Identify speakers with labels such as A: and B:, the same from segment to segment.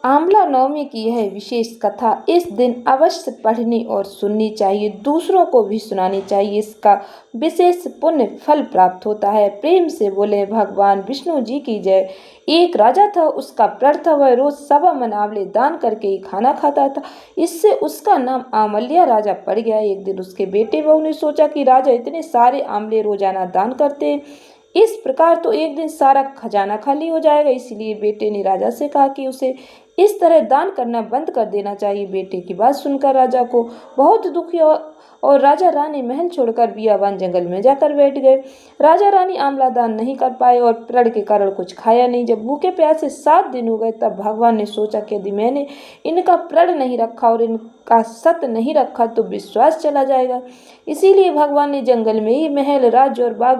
A: आंवला नवमी की यह विशेष कथा इस दिन अवश्य पढ़नी और सुननी चाहिए, दूसरों को भी सुनानी चाहिए। इसका विशेष पुण्य फल प्राप्त होता है। प्रेम से बोले भगवान विष्णु जी की जय। एक राजा था, उसका प्रण था वह रोज 1.25 आंवले दान करके ही खाना खाता था। इससे उसका नाम आमल्या राजा पड़ गया। एक दिन उसके बेटे बहू ने सोचा कि राजा इतने सारे आंवले रोजाना दान करते हैं, इस प्रकार तो एक दिन सारा खजाना खाली हो जाएगा। इसलिए बेटे ने राजा से कहा कि उसे इस तरह दान करना बंद कर देना चाहिए। बेटे की बात सुनकर राजा को बहुत दुख हुआ और राजा रानी महल छोड़कर बियाबान जंगल में जाकर बैठ गए। राजा रानी आंवला दान नहीं कर पाए और प्रण के कारण कुछ खाया नहीं। जब भूखे प्यासे 7 दिन हो गए तब भगवान ने सोचा कि यदि मैंने इनका प्रण नहीं रखा और इनका सत नहीं रखा तो विश्वास चला जाएगा। इसीलिए भगवान ने जंगल में ही महल, राज्य और बाग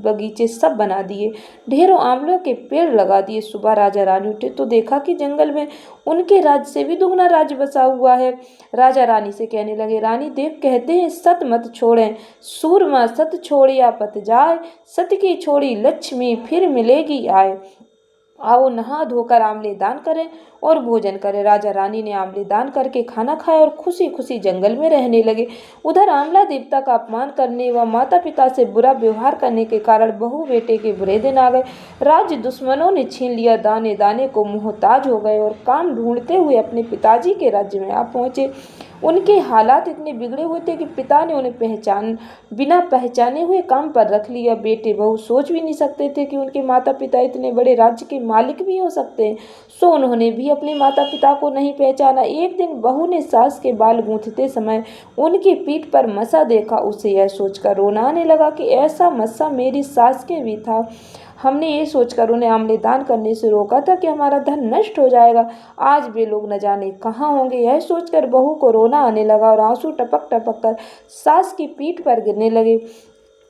A: बगीचे सब बना दिए। ढेरों आंवलों के पेड़ लगा दिए। सुबह राजा रानी उठे तो देखा कि जंगल में उनके राज्य से भी दुगना राज्य बसा हुआ है। राजा रानी से कहने लगे, रानी देव कहते हैं सत मत छोड़ें, सूरमा सत छोड़िया पत जाए, सत की छोड़ी लक्ष्मी फिर मिलेगी आए। आओ नहा धोकर आंवले दान करें और भोजन करें। राजा रानी ने आंवले दान करके खाना खाया और खुशी खुशी जंगल में रहने लगे। उधर आंवला देवता का अपमान करने व माता पिता से बुरा व्यवहार करने के कारण बहू बेटे के बुरे दिन आ गए। राज्य दुश्मनों ने छीन लिया, दाने दाने को मोहताज हो गए और काम ढूंढते हुए अपने पिताजी के राज्य में आ पहुंचे। उनके हालात इतने बिगड़े हुए थे कि पिता ने उन्हें बिना पहचाने हुए काम पर रख लिया। बेटे बहू सोच भी नहीं सकते थे कि उनके माता पिता इतने बड़े राज्य के मालिक भी हो सकते हैं, सो उन्होंने भी अपने माता पिता को नहीं पहचाना। एक दिन बहू ने सास के बाल गूंथते समय उनकी पीठ पर मसा देखा। उसे यह सोचकर रोना आने लगा कि ऐसा मसा मेरी सास के भी था। हमने ये सोचकर उन्हें आंवले दान करने से रोका था कि हमारा धन नष्ट हो जाएगा, आज वे लोग न जाने कहाँ होंगे। यह सोचकर बहू को रोना आने लगा और आंसू टपक टपक कर सास की पीठ पर गिरने लगे।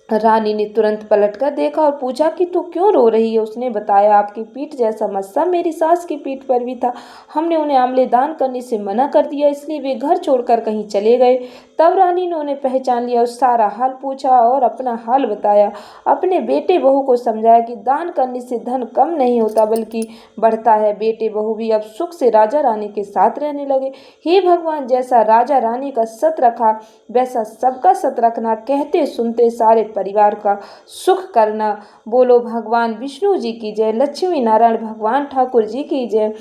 A: रानी ने तुरंत पलटकर देखा और पूछा कि तू क्यों रो रही है। उसने बताया, आपकी पीठ जैसा मस्सा मेरी सास की पीठ पर भी था। हमने उन्हें आंवले दान करने से मना कर दिया, इसलिए वे घर छोड़कर कहीं चले गए। तब रानी ने उन्हें पहचान लिया और सारा हाल पूछा और अपना हाल बताया। अपने बेटे बहू को समझाया कि दान करने से धन कम नहीं होता बल्कि बढ़ता है। बेटे बहू भी अब सुख से राजा रानी के साथ रहने लगे। हे भगवान, जैसा राजा रानी का सत रखा वैसा सबका सत रखना, कहते सुनते सारे परिवार का सुख करना। बोलो भगवान विष्णु जी की जय, लक्ष्मी नारायण भगवान ठाकुर जी की जय।